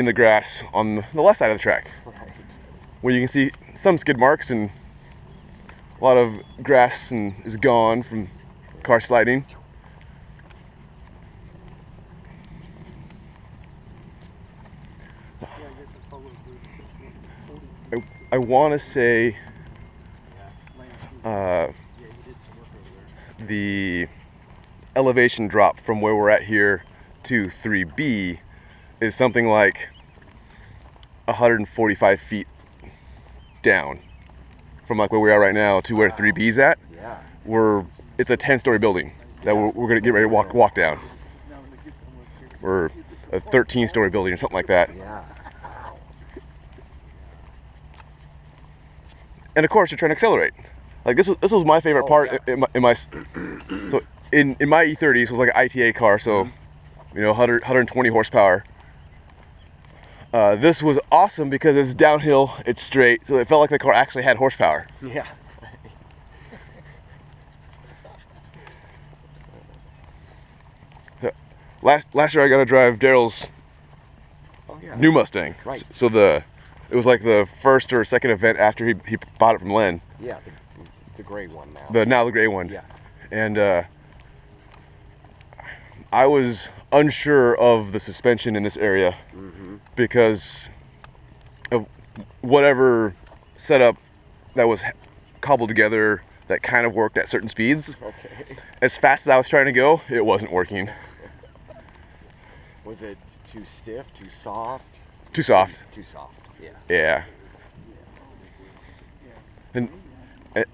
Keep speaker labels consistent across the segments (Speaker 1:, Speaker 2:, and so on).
Speaker 1: in the grass on the left side of the track, where you can see some skid marks and a lot of grass is gone from car sliding. I want to say the elevation drop from where we're at here to 3B is something like 145 feet down from like where we are right now to where 3B's at. It's a 10-story building that we're gonna get ready to walk down, or a 13-story building or something like that. And of course, you're trying to accelerate. Like this was my favorite part in my so in my E30s. It was like an ITA car, so you know, 120 horsepower. This was awesome because it's downhill, it's straight, so it felt like the car actually had horsepower.
Speaker 2: Yeah.
Speaker 1: Last year I got to drive Daryl's new Mustang.
Speaker 2: Right.
Speaker 1: So it was like the first or second event after he bought it from Len.
Speaker 2: Yeah, the gray one now.
Speaker 1: The gray one.
Speaker 2: Yeah.
Speaker 1: And I was unsure of the suspension in this area because of whatever setup that was cobbled together that kind of worked at certain speeds.
Speaker 2: Okay.
Speaker 1: As fast as I was trying to go, it wasn't working.
Speaker 2: Was it too stiff, too soft?
Speaker 1: Too soft.
Speaker 2: Too soft, yeah.
Speaker 1: Yeah. And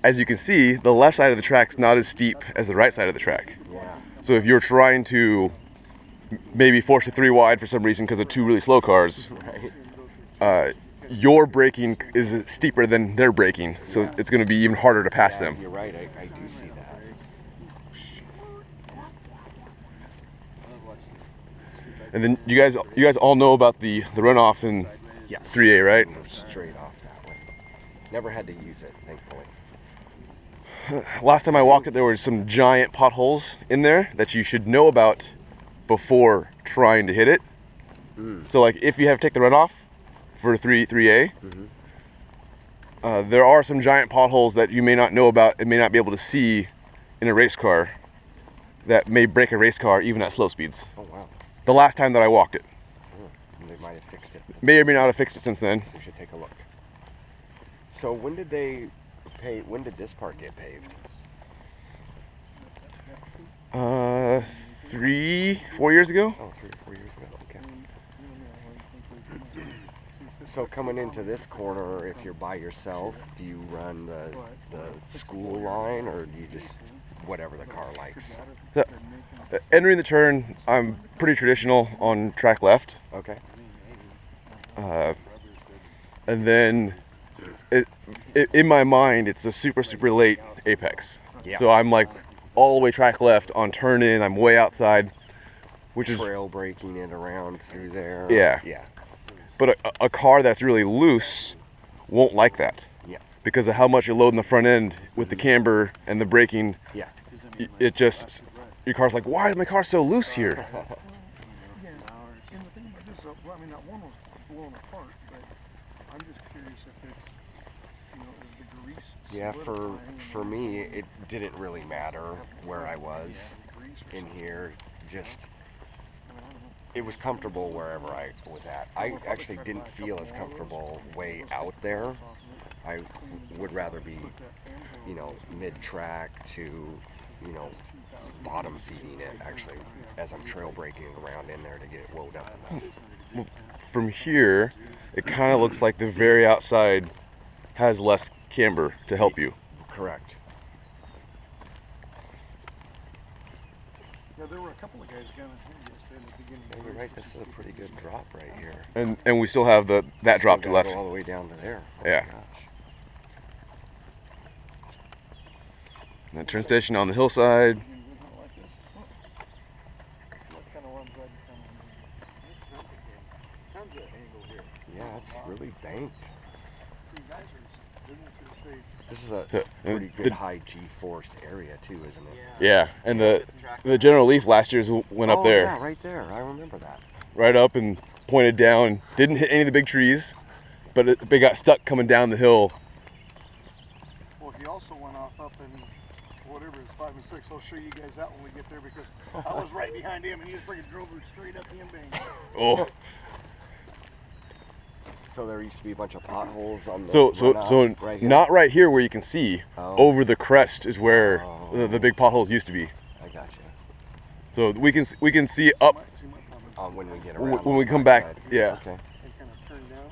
Speaker 1: as you can see, the left side of the track's not as steep as the right side of the track.
Speaker 2: Yeah.
Speaker 1: So if you're trying to maybe force a 3 wide for some reason because of 2 really slow cars, your braking is steeper than their braking, so it's going to be even harder to pass them.
Speaker 2: You're right, I do see that.
Speaker 1: And then you guys all know about the runoff in 3A, right?
Speaker 2: Straight off that way. Never had to use it, thankfully.
Speaker 1: Last time I walked it, there were some giant potholes in there that you should know about before trying to hit it. So like if you have to take the runoff for 3A, there are some giant potholes that you may not know about and may not be able to see in a race car that may break a race car even at slow speeds.
Speaker 2: Oh wow.
Speaker 1: The last time that I walked it.
Speaker 2: They might have fixed it.
Speaker 1: May or may not have fixed it since then.
Speaker 2: We should take a look. So when did this part get paved?
Speaker 1: 3, 4 years ago.
Speaker 2: Oh, 3 or 4 years ago, okay. So coming into this corner, if you're by yourself, do you run the school line, or do you just whatever the car likes?
Speaker 1: So, entering the turn, I'm pretty traditional on track left.
Speaker 2: Okay.
Speaker 1: And then in my mind, it's a super late apex.
Speaker 2: Yeah.
Speaker 1: So I'm like all the way track left on turn in. I'm way outside, which is
Speaker 2: trail braking it around through there.
Speaker 1: Yeah.
Speaker 2: Yeah.
Speaker 1: But a car that's really loose won't like that.
Speaker 2: Yeah.
Speaker 1: Because of how much you load in the front end with the camber and the braking.
Speaker 2: Yeah.
Speaker 1: It just, your car's like, why is my car so loose here?
Speaker 3: I mean, that one was blown apart, but I'm just curious if it's, you know, is the grease.
Speaker 2: Yeah, for me, it didn't really matter where I was in here. Just, it was comfortable wherever I was at. I actually didn't feel as comfortable way out there. I would rather be, you know, mid-track to, you know, bottom feeding it actually as I'm trail braking around in there to get it wound up.
Speaker 1: From here, it kind of looks like the very outside has less camber to help you.
Speaker 2: Correct.
Speaker 3: Yeah, there were a couple of guys down in here yesterday at the beginning.
Speaker 2: You're right, that's a pretty good drop right here.
Speaker 1: And we still have that drop to left.
Speaker 2: Go all the way down to there. Oh
Speaker 1: Yeah.
Speaker 2: my gosh.
Speaker 1: And the turn station on the hillside.
Speaker 2: Yeah, it's really banked. This is a pretty good high G-forced area too, isn't it?
Speaker 1: Yeah, and the General Leaf last year's went up there.
Speaker 2: Yeah, right there. I remember that.
Speaker 1: Right up, and pointed down, didn't hit any of the big trees, but they got stuck coming down the hill.
Speaker 3: Well, he also went off up in whatever it's 5 and 6. I'll show you guys that when we get there because I was right behind him and he just freaking drove her straight up the embankment.
Speaker 1: Oh.
Speaker 2: So there used to be a bunch of potholes on the
Speaker 1: So
Speaker 2: right here?
Speaker 1: not right here where you can see.
Speaker 2: Oh.
Speaker 1: Over the crest is where the big potholes used to be.
Speaker 2: I gotcha.
Speaker 1: So we can see up
Speaker 2: When we get around.
Speaker 1: when we come back.
Speaker 2: Side.
Speaker 1: Yeah.
Speaker 2: Okay.
Speaker 3: And kind of turned down.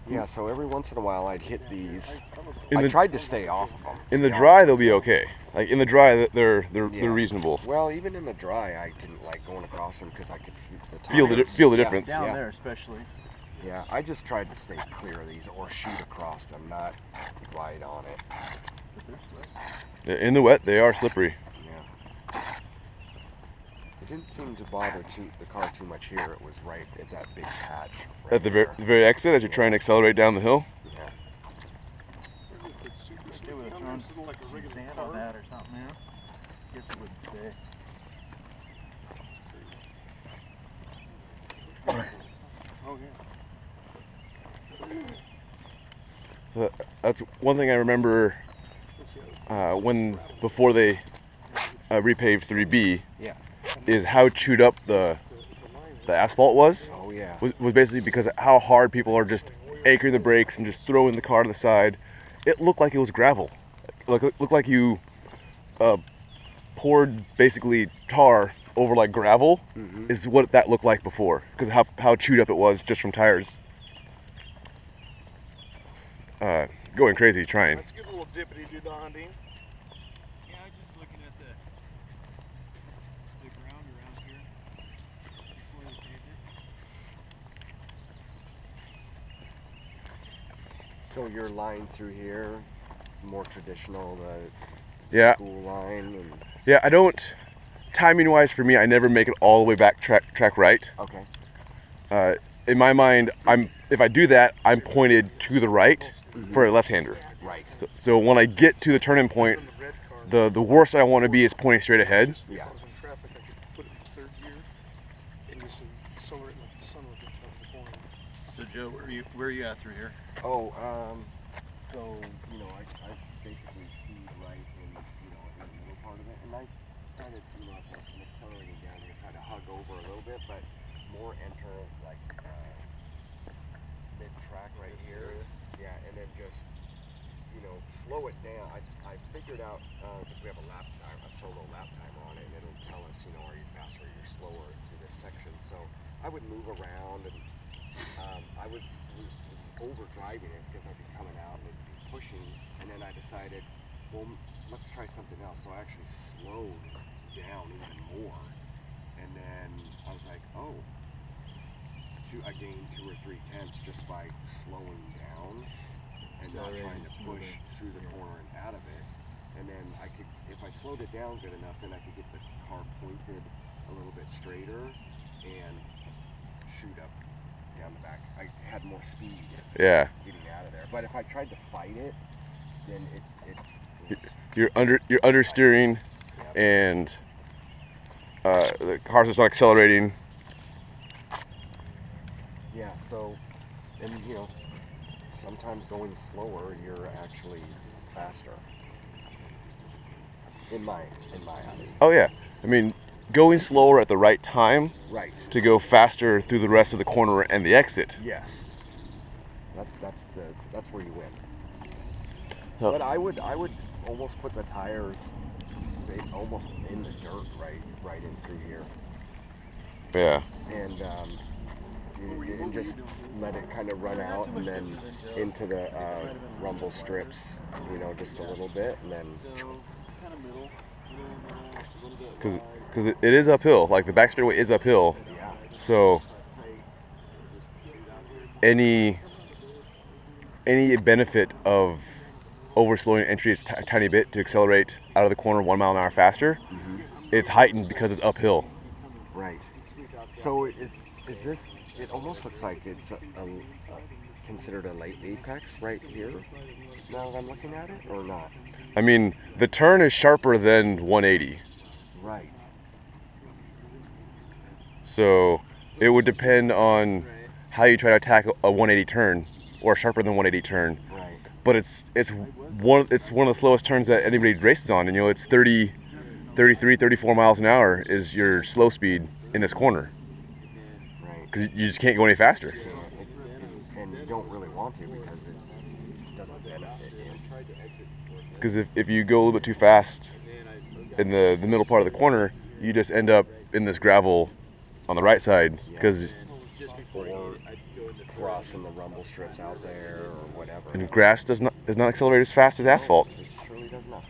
Speaker 2: Yeah. So every once in a while I'd hit these.
Speaker 1: In
Speaker 2: I
Speaker 1: the,
Speaker 2: tried to stay off of them.
Speaker 1: in the dry they'll be okay. Like in the dry they're reasonable.
Speaker 2: Well, even in the dry, I didn't like going across them because I could
Speaker 1: Feel the
Speaker 2: Yeah.
Speaker 1: difference.
Speaker 4: Down there especially.
Speaker 2: Yeah, I just tried to stay clear of these or shoot across them, not glide on it.
Speaker 1: In the wet they are slippery.
Speaker 2: Yeah. It didn't seem to bother the car too much here. It was right at that big patch. Right
Speaker 1: At the very exit as you're trying to accelerate down the hill.
Speaker 2: Yeah.
Speaker 4: They would have thrown some sand on that or something, you know? Guess it wouldn't stay.
Speaker 3: Oh, yeah.
Speaker 1: That's one thing I remember before they repaved 3B.
Speaker 2: Yeah.
Speaker 1: Is how chewed up the asphalt was.
Speaker 2: Oh yeah.
Speaker 1: Was basically because of how hard people are just anchoring the brakes and just throwing the car to the side. It looked like it was gravel. Looked like you poured basically tar over like gravel.
Speaker 2: Mm-hmm.
Speaker 1: Is what that looked like before because of how chewed up it was just from tires. Going crazy trying.
Speaker 3: Let's give a little dippity do Don, Dean.
Speaker 4: Yeah, I was just looking at the ground around here before they paved it.
Speaker 2: So your line through here, more traditional, the
Speaker 1: Yeah.
Speaker 2: school line, and
Speaker 1: Yeah, I don't. Timing wise for me, I never make it all the way back track right.
Speaker 2: okay.
Speaker 1: In my mind, if I do that, I'm pointed to the right for a left-hander.
Speaker 2: Right.
Speaker 1: So when I get to the turning point, the worst I want to be is pointing straight ahead.
Speaker 2: Yeah.
Speaker 3: If I was in traffic, I could put it in third gear and just accelerate like the son of a bitch out of the corner.
Speaker 4: So Joe, where are you at through here?
Speaker 2: Oh, so you know, I basically speed right in in the middle part of it, and I kind of as I'm accelerating down here, try to hug over a little bit, but more enter like mid track right here. Yeah, and then just slow it down. I figured out because we have a solo lap timer on it, and it'll tell us are you faster or you're slower to this section. So I would move around and I was over driving it because I'd be coming out and it'd be pushing, and then I decided, well, let's try something else. So I actually slowed down even more, and then I was like, oh, I gained 2 or 3 tenths just by slowing down and not trying to push through the corner and out of it. And then if I slowed it down good enough, then I could get the car pointed a little bit straighter and shoot up down the back. I had more speed getting out of there. But if I tried to fight it, then it was,
Speaker 1: You're understeering, and the car's just not accelerating.
Speaker 2: yeah. So, and sometimes going slower, you're actually faster. In my eyes.
Speaker 1: Oh yeah, I mean, going slower at the right time
Speaker 2: Right.
Speaker 1: to go faster through the rest of the corner and the exit.
Speaker 2: Yes. That's where you win.
Speaker 1: Oh.
Speaker 2: But I would almost put the tires almost in the dirt right in through here,
Speaker 1: Yeah.
Speaker 2: and just let it kind of run out and then into the rumble strips, just a little bit, and then.
Speaker 4: Kind of middle, a little bit
Speaker 1: Because it is uphill. Like the back straightaway is uphill.
Speaker 2: Yeah.
Speaker 1: So any benefit of overslowing entry is a tiny bit to accelerate out of the corner 1 mile an hour faster, it's heightened because it's uphill.
Speaker 2: Right. So is this? It almost looks like it's considered a late apex right here. Now that I'm looking at it, or not?
Speaker 1: I mean, the turn is sharper than 180.
Speaker 2: Right.
Speaker 1: So it would depend on how you try to attack a 180 turn or a sharper than 180 turn.
Speaker 2: Right.
Speaker 1: But it's one of the slowest turns that anybody races on, and you know it's 33, 34 miles an hour is your slow speed in this corner.
Speaker 2: Right.
Speaker 1: Because you just can't go any faster.
Speaker 2: And you don't really want to because it doesn't benefit you.
Speaker 1: Because if you go a little bit too fast in the middle part of the corner, you just end up in this gravel on the right side. Because
Speaker 2: Or crossing the rumble strips out there or whatever.
Speaker 1: and grass does not accelerate as fast as asphalt.
Speaker 2: It surely does not.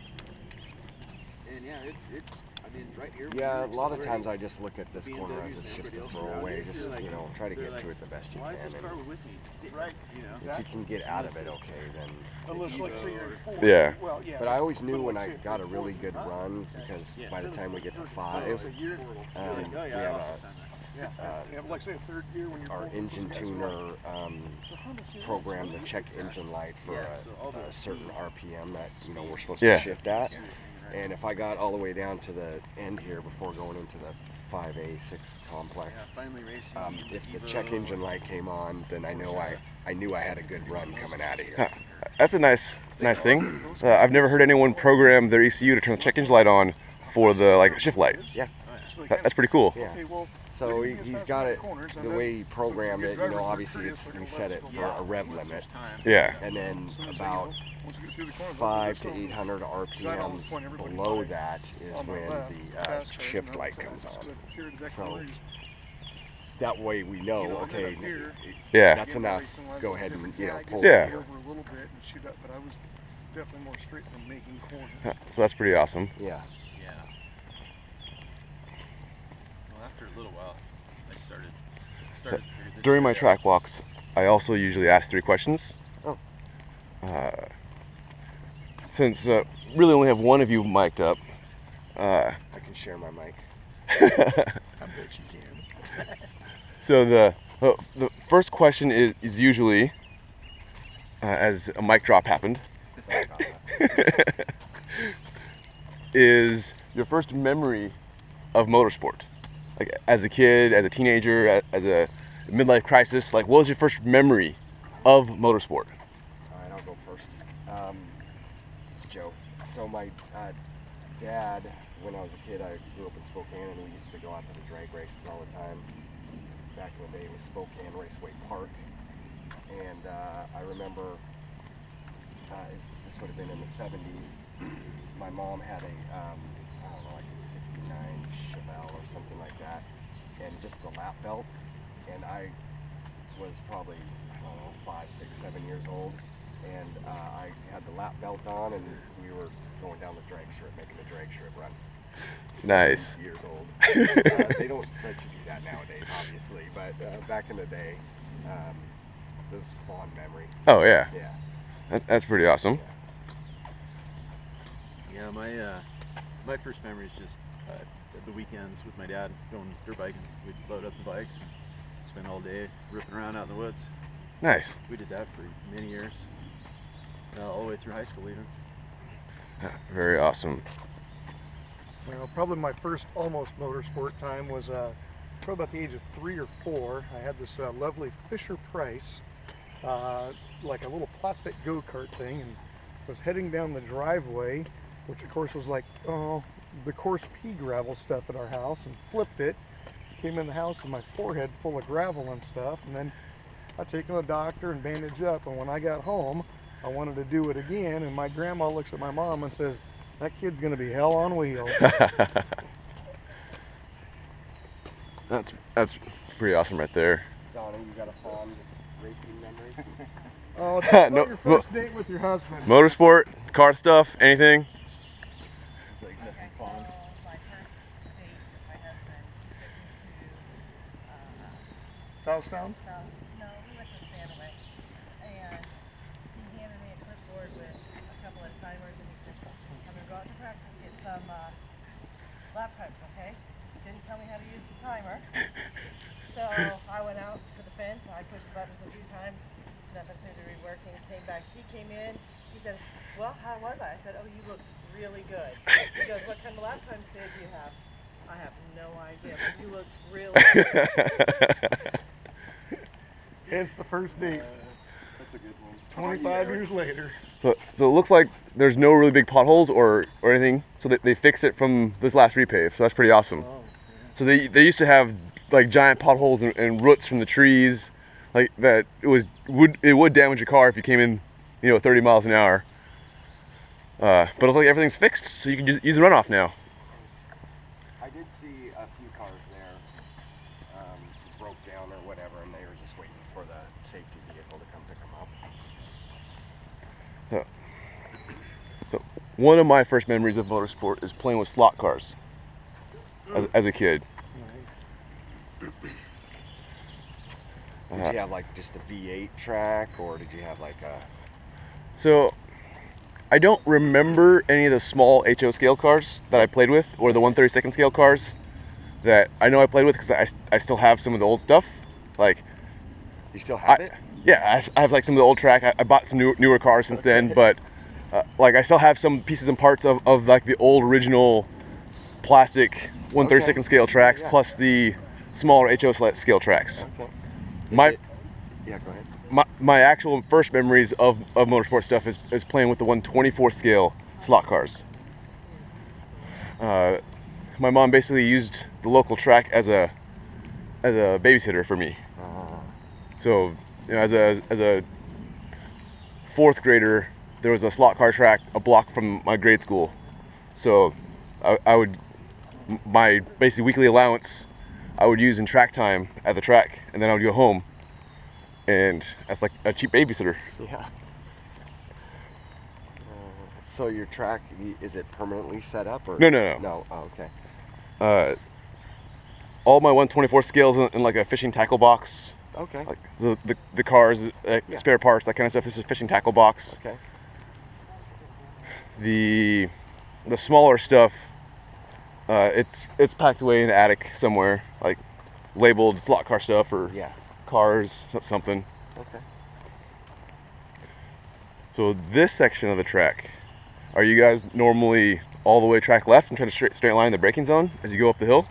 Speaker 4: And yeah, I mean, right here.
Speaker 2: Yeah, a lot of times I just look at this corner as it's just a throwaway. Just, you know, try to get through it the best you can. And
Speaker 4: with me?
Speaker 3: Right.
Speaker 4: You know.
Speaker 2: if you can get out of it, okay, then.
Speaker 3: Unless, like, say you're in 4.
Speaker 1: Yeah.
Speaker 3: Well, yeah.
Speaker 2: But I always knew
Speaker 3: But
Speaker 2: when
Speaker 3: let's
Speaker 2: I
Speaker 3: say if
Speaker 2: got a
Speaker 3: you're
Speaker 2: really
Speaker 3: 4,
Speaker 2: good run, because by the time we get to 5, we have
Speaker 3: Yeah, like say a third gear when you're
Speaker 2: our
Speaker 3: pulling
Speaker 2: engine
Speaker 3: those guys
Speaker 2: tuner
Speaker 3: around.
Speaker 2: program to check engine light for a certain RPM that, you know, we're supposed
Speaker 1: Yeah.
Speaker 2: to shift at. And if I got all the way down to the end here before going into the 5A6 complex,
Speaker 4: Finally racing.
Speaker 2: if the check engine light came on, then I knew I had a good run coming out of here.
Speaker 1: That's a nice thing. I've never heard anyone program their ECU to turn the check engine light on for the like shift light.
Speaker 2: Yeah.
Speaker 1: That's pretty cool.
Speaker 2: Yeah.
Speaker 3: Okay, well,
Speaker 2: So he's got it the way he programmed it. You know, obviously we set it for a rev limit,
Speaker 1: Yeah.
Speaker 2: and then about 500 to 800 RPMs below that is when the shift light comes on. So that way we know, okay,
Speaker 1: Yeah.
Speaker 2: that's enough. Go ahead and, you know, pull
Speaker 1: Yeah.
Speaker 2: it here.
Speaker 3: over a little bit and shoot up, but I was definitely more straight than making corners.
Speaker 1: So that's pretty awesome.
Speaker 2: Yeah.
Speaker 4: Yeah. Well, after a little while, I started to figure this
Speaker 1: During my
Speaker 4: shit out.
Speaker 1: track walks, I also usually ask 3 questions.
Speaker 2: Oh.
Speaker 1: Since really only have one of you mic'd up.
Speaker 2: I can share my mic.
Speaker 3: I bet you can.
Speaker 1: So the first question is usually, as a mic drop happened,
Speaker 2: Sorry about that.
Speaker 1: is your first memory of motorsport? Like as a kid, as a teenager, as a midlife crisis, like what was your first memory of motorsport?
Speaker 2: All right, I'll go first. It's Joe. So my dad, when I was a kid, I grew up in Spokane, and we used to go out to the drag races all the time. Back in the day, it was Spokane Raceway Park, and I remember this would have been in the 70s. My mom had a I don't know, like a '69 Chevelle or something like that, and just the lap belt, and I was probably, I don't know, 5, 6, 7 years old, and I had the lap belt on, and we were going down the drag strip, making the drag strip run.
Speaker 1: Nice.
Speaker 2: 7 years old. They don't let you do that nowadays, obviously, but back in the day, this is a fond memory.
Speaker 1: Oh yeah,
Speaker 2: Yeah.
Speaker 1: that's pretty awesome.
Speaker 4: Yeah, my first memory is just the weekends with my dad going dirt biking. We'd load up the bikes and spend all day ripping around out in the woods.
Speaker 1: Nice.
Speaker 4: We did that for many years, all the way through high school even.
Speaker 1: Very awesome.
Speaker 3: Well, probably my first almost motorsport time was probably about the age of 3 or 4. I had this lovely Fisher Price, like a little plastic go-kart thing, and was heading down the driveway, which of course was like, the coarse pea gravel stuff at our house, and flipped it. Came in the house with my forehead full of gravel and stuff, and then I took him to the doctor and bandaged up, and when I got home, I wanted to do it again, and my grandma looks at my mom and says, "That kid's gonna be hell on wheels."
Speaker 1: That's pretty awesome right there.
Speaker 2: Donna, you got a fond racing memory?
Speaker 3: Oh, talk about
Speaker 1: No,
Speaker 3: your first date with your husband.
Speaker 1: Motorsport, car stuff, anything?
Speaker 5: Okay, so my first date with my husband, we took him to,
Speaker 3: South Sound?
Speaker 5: no, we went to Stanaway, and he handed me a clipboard with a couple of timers, and he said, "I'm gonna go out to practice, get some lap times, okay?" Didn't tell me how to use the timer, so I went out to the fence, I pushed buttons a few times, nothing seemed to be working. Came back, he came in, he said, "Well, how was I?" I said, "Oh, you look really good." He goes, "What kind of lap times did you have?" I have no idea, but you looked really good.
Speaker 3: Hence the first date.
Speaker 4: That's a good one.
Speaker 3: 25 years later.
Speaker 1: So it looks like there's no really big potholes or anything. So they fixed it from this last repave. So that's pretty awesome.
Speaker 4: Oh,
Speaker 1: So they used to have like giant potholes and roots from the trees, like that. It would damage your car if you came in, 30 miles an hour. But it looks like everything's fixed, so you can just use the runoff now.
Speaker 2: I did see a few cars there broke down or whatever, and they were just waiting for the safety vehicle to come pick them up.
Speaker 1: So one of my first memories of motorsport is playing with slot cars as a kid.
Speaker 2: Did you have like just a V8 track, or did you have like a...
Speaker 1: So I don't remember any of the small HO scale cars that I played with, or the 1/32 scale cars that I know I played with, because I still have some of the old stuff. Like,
Speaker 2: You still have it?
Speaker 1: yeah, I have like some of the old track. I bought some newer cars since then, but like I still have some pieces and parts of like the old original plastic 1/32 scale tracks,
Speaker 2: Yeah.
Speaker 1: plus the smaller HO scale tracks.
Speaker 2: Okay. Yeah, go ahead.
Speaker 1: My actual first memories of motorsport stuff is playing with the 1/24 scale slot cars. My mom basically used the local track as a babysitter for me. So, as a fourth grader, there was a slot car track a block from my grade school. So I would, my basically weekly allowance, I would use in track time at the track, and then I would go home, and that's like a cheap babysitter.
Speaker 2: Yeah. So your track, is it permanently set up, or?
Speaker 1: No.
Speaker 2: No. Oh, okay.
Speaker 1: All my 1/24 scales in like a fishing tackle box.
Speaker 2: Okay.
Speaker 1: Like the cars,
Speaker 2: Yeah.
Speaker 1: spare parts, that kind of stuff. This is a fishing tackle box.
Speaker 2: Okay.
Speaker 1: The smaller stuff, it's packed away in the attic somewhere, like labeled slot car stuff or
Speaker 2: Yeah.
Speaker 1: cars, something.
Speaker 2: Okay.
Speaker 1: So this section of the track, are you guys normally all the way track left and try to straight line the braking zone as you go up the hill?